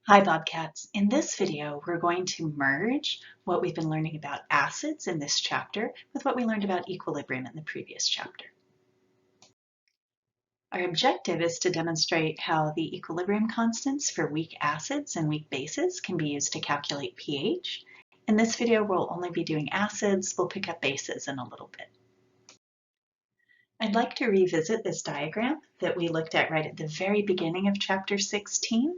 Hi Bobcats. In this video, we're going to merge what we've been learning about acids in this chapter with what we learned about equilibrium in the previous chapter. Our objective is to demonstrate how the equilibrium constants for weak acids and weak bases can be used to calculate pH. In this video, we'll only be doing acids. We'll pick up bases in a little bit. I'd like to revisit this diagram that we looked at right at the very beginning of chapter 16.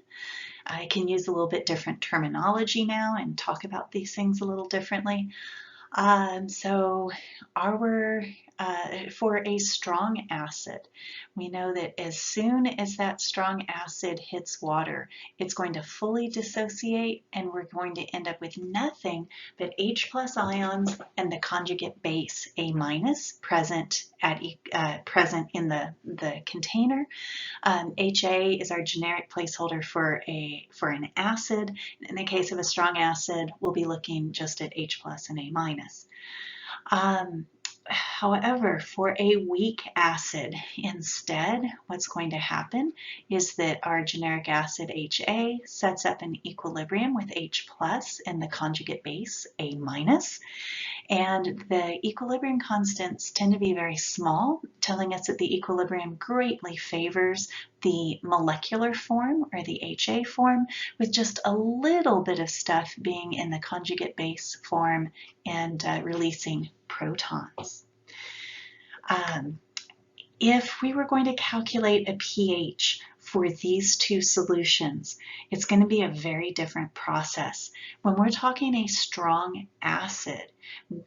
I can use a little bit different terminology now and talk about these things a little differently. For a strong acid, we know that as soon as that strong acid hits water, it's going to fully dissociate and we're going to end up with nothing but H plus ions and the conjugate base A minus present in the container. HA is our generic placeholder for an acid. In the case of a strong acid, we'll be looking just at H plus and A minus. However, for a weak acid, instead, what's going to happen is that our generic acid HA sets up an equilibrium with H plus and the conjugate base A minus. And the equilibrium constants tend to be very small, telling us that the equilibrium greatly favors the molecular form or the HA form, with just a little bit of stuff being in the conjugate base form and releasing protons. If we were going to calculate a pH for these two solutions, it's going to be a very different process. When we're talking a strong acid,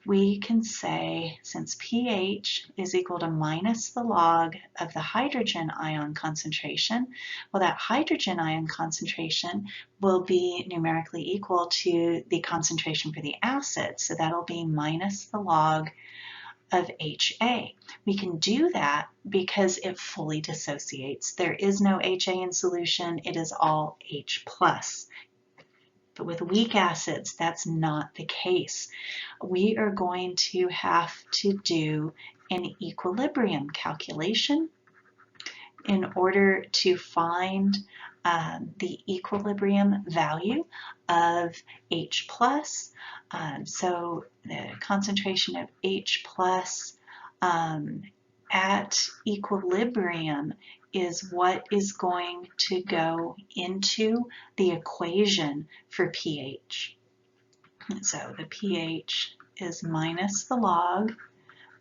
we can say, since pH is equal to minus the log of the hydrogen ion concentration, well, that hydrogen ion concentration will be numerically equal to the concentration for the acid. So that'll be minus the log of HA. We can do that because it fully dissociates. There is no HA in solution, it is all H plus. But with weak acids, that's not the case. We are going to have to do an equilibrium calculation in order to find the equilibrium value of H plus. So the concentration of H plus at equilibrium is what is going to go into the equation for pH. So the pH is minus the log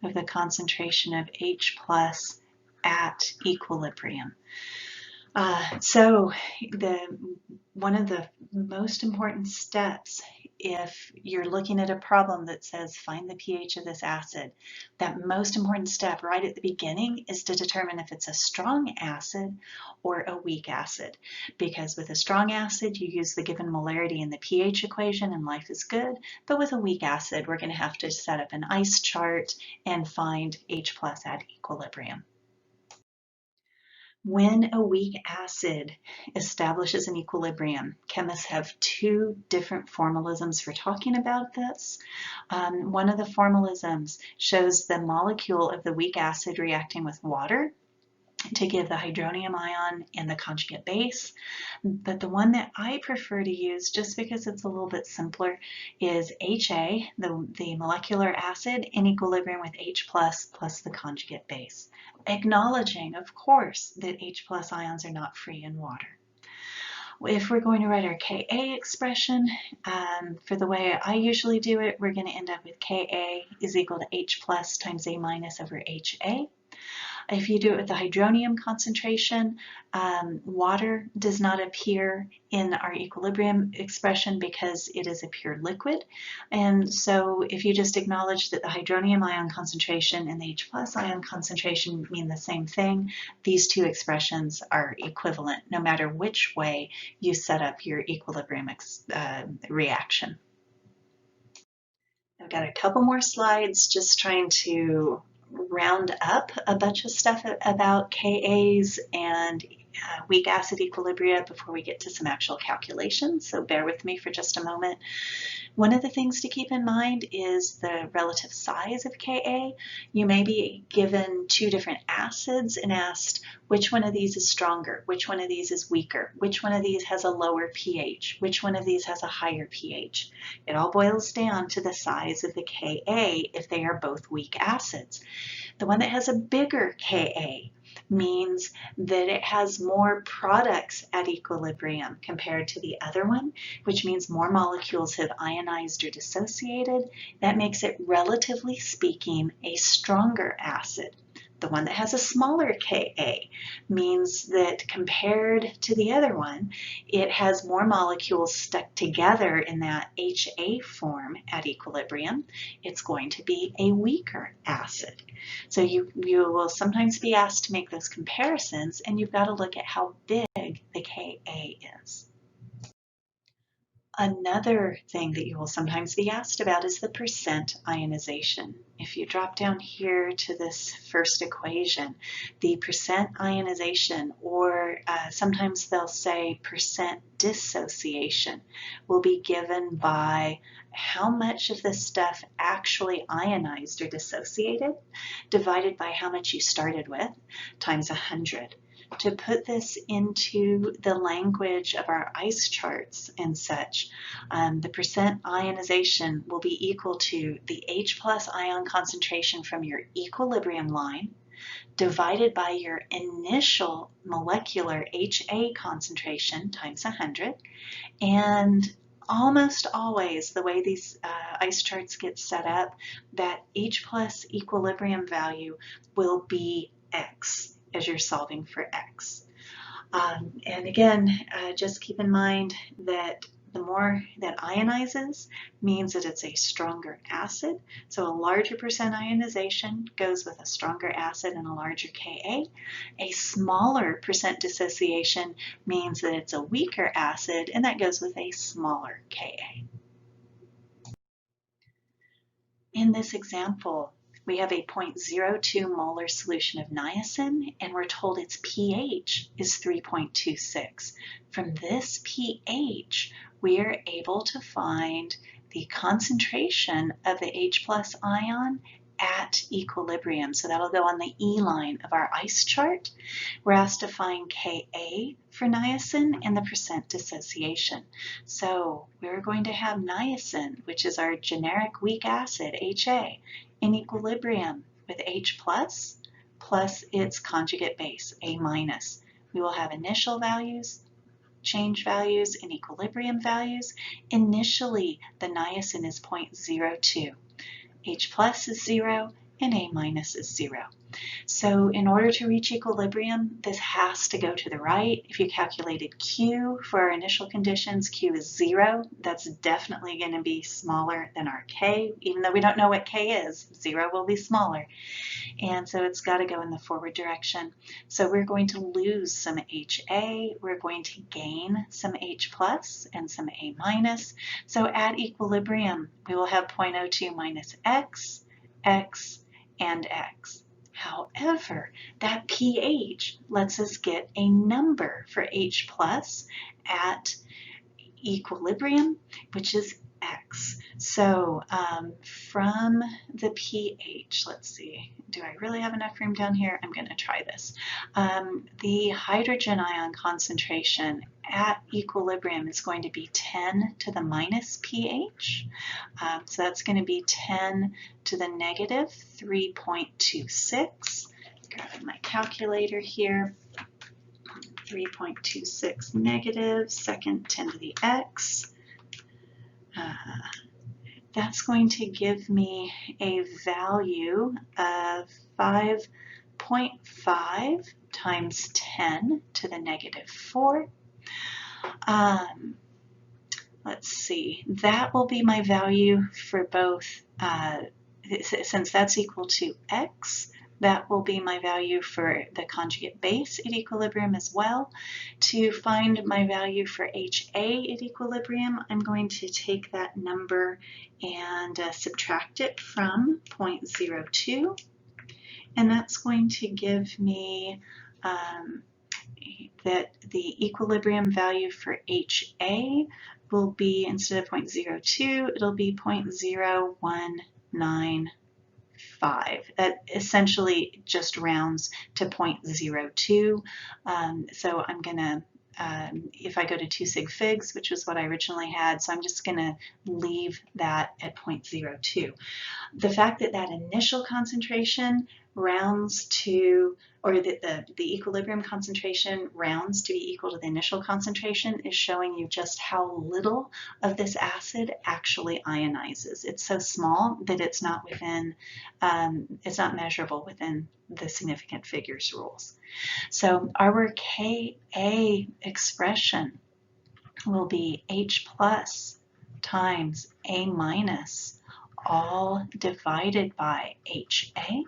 of the concentration of H plus at equilibrium. So one of the most important steps, if you're looking at a problem that says find the pH of this acid, that most important step right at the beginning is to determine if it's a strong acid or a weak acid. Because with a strong acid, you use the given molarity in the pH equation and life is good. But with a weak acid, we're going to have to set up an ice chart and find H plus at equilibrium. When a weak acid establishes an equilibrium, chemists have two different formalisms for talking about this. One of the formalisms shows the molecule of the weak acid reacting with water to give the hydronium ion and the conjugate base. But the one that I prefer to use, just because it's a little bit simpler, is HA, the molecular acid, in equilibrium with H plus the conjugate base, acknowledging, of course, that H plus ions are not free in water. If we're going to write our Ka expression, for the way I usually do it, we're going to end up with Ka is equal to H plus times A minus over HA. If you do it with the hydronium concentration, water does not appear in our equilibrium expression because it is a pure liquid. And so if you just acknowledge that the hydronium ion concentration and the H plus ion concentration mean the same thing, these two expressions are equivalent no matter which way you set up your equilibrium reaction. I've got a couple more slides just trying to round up a bunch of stuff about Kas and weak acid equilibria before we get to some actual calculations, so bear with me for just a moment. One of the things to keep in mind is the relative size of Ka. You may be given two different acids and asked which one of these is stronger, which one of these is weaker, which one of these has a lower pH, which one of these has a higher pH. It all boils down to the size of the Ka if they are both weak acids. The one that has a bigger Ka means that it has more products at equilibrium compared to the other one, which means more molecules have ionized or dissociated. That makes it, relatively speaking, a stronger acid. The one that has a smaller Ka means that compared to the other one, it has more molecules stuck together in that HA form at equilibrium. It's going to be a weaker acid. So you will sometimes be asked to make those comparisons, and you've got to look at how big the Ka is. Another thing that you will sometimes be asked about is the percent ionization. If you drop down here to this first equation, the percent ionization, or sometimes they'll say percent dissociation, will be given by how much of the stuff actually ionized or dissociated divided by how much you started with times 100. To put this into the language of our ice charts and such, the percent ionization will be equal to the H plus ion concentration from your equilibrium line divided by your initial molecular HA concentration times 100. And almost always, the way these ice charts get set up, that H plus equilibrium value will be X as you're solving for X. And again, just keep in mind that the more that ionizes means that it's a stronger acid. So a larger percent ionization goes with a stronger acid and a larger Ka. A smaller percent dissociation means that it's a weaker acid, and that goes with a smaller Ka. In this example, we have a 0.02 molar solution of niacin, and we're told its pH is 3.26. From this pH, we are able to find the concentration of the H plus ion at equilibrium. So that'll go on the E line of our ice chart. We're asked to find Ka for niacin and the percent dissociation. So we're going to have niacin, which is our generic weak acid, HA, in equilibrium with H plus its conjugate base, A minus. We will have initial values, change values, and equilibrium values. Initially, the niacin is 0.02. H plus is 0 and A minus is 0. So in order to reach equilibrium, this has to go to the right. If you calculated Q for our initial conditions, Q is 0. That's definitely going to be smaller than our K. Even though we don't know what K is, 0 will be smaller. And so it's got to go in the forward direction. So we're going to lose some HA, we're going to gain some H plus and some A minus. So at equilibrium, we will have 0.02 minus X, X, and X. However, that pH lets us get a number for H plus at equilibrium, which is X. So from the pH, let's see, do I really have enough room down here? I'm going to try this. The hydrogen ion concentration at equilibrium is going to be 10 to the minus pH. So that's going to be 10 to the negative 3.26. Grabbing my calculator here. 3.26 negative, second 10 to the x. That's going to give me a value of 5.5 times 10 to the negative 4. Let's see, that will be my value for both, since that's equal to x, that will be my value for the conjugate base at equilibrium as well. To find my value for HA at equilibrium, I'm going to take that number and subtract it from 0.02, and that's going to give me that the equilibrium value for HA will be, instead of 0.02, it'll be 0.0195. That essentially just rounds to 0.02. So I'm going to, if I go to 2 sig figs, which was what I originally had, so I'm just going to leave that at 0.02. The fact that that initial concentration rounds to, or that the equilibrium concentration rounds to be equal to the initial concentration is showing you just how little of this acid actually ionizes. It's so small that it's not within, it's not measurable within the significant figures rules. So our Ka expression will be H plus times A minus all divided by HA.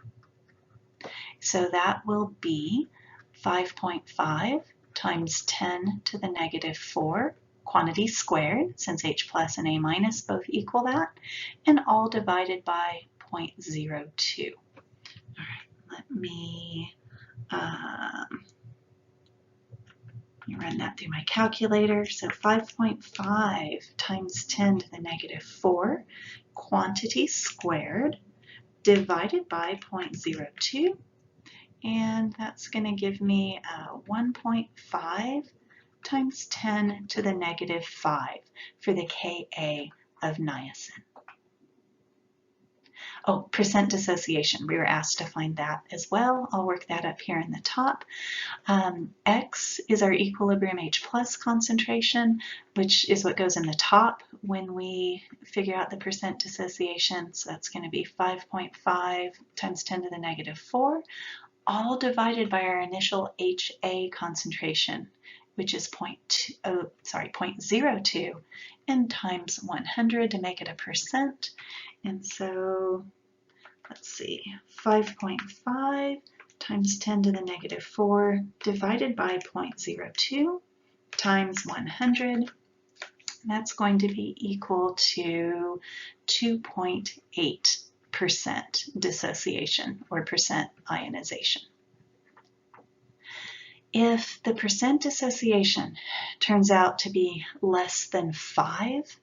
So that will be 5.5 times 10 to the negative 4 quantity squared, since H plus and A minus both equal that, and all divided by 0.02. All right, let me run that through my calculator. So 5.5 times 10 to the negative 4 quantity squared divided by 0.02, and that's going to give me 1.5 times 10 to the negative 5 for the Ka of niacin. Oh, percent dissociation. We were asked to find that as well. I'll work that up here in the top. X is our equilibrium H plus concentration, which is what goes in the top when we figure out the percent dissociation. So that's going to be 5.5 times 10 to the negative 4, all divided by our initial HA concentration, which is 0.02, and times 100 to make it a percent. And so let's see, 5.5 times 10 to the negative 4 divided by 0.02 times 100. That's going to be equal to 2.8% dissociation, or percent ionization. If the percent dissociation turns out to be less than 5,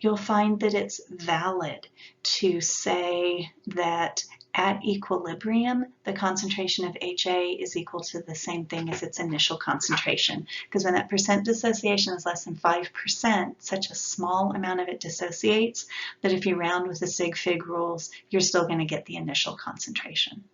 you'll find that it's valid to say that at equilibrium, the concentration of HA is equal to the same thing as its initial concentration. Because when that percent dissociation is less than 5%, such a small amount of it dissociates that if you round with the sig fig rules, you're still going to get the initial concentration.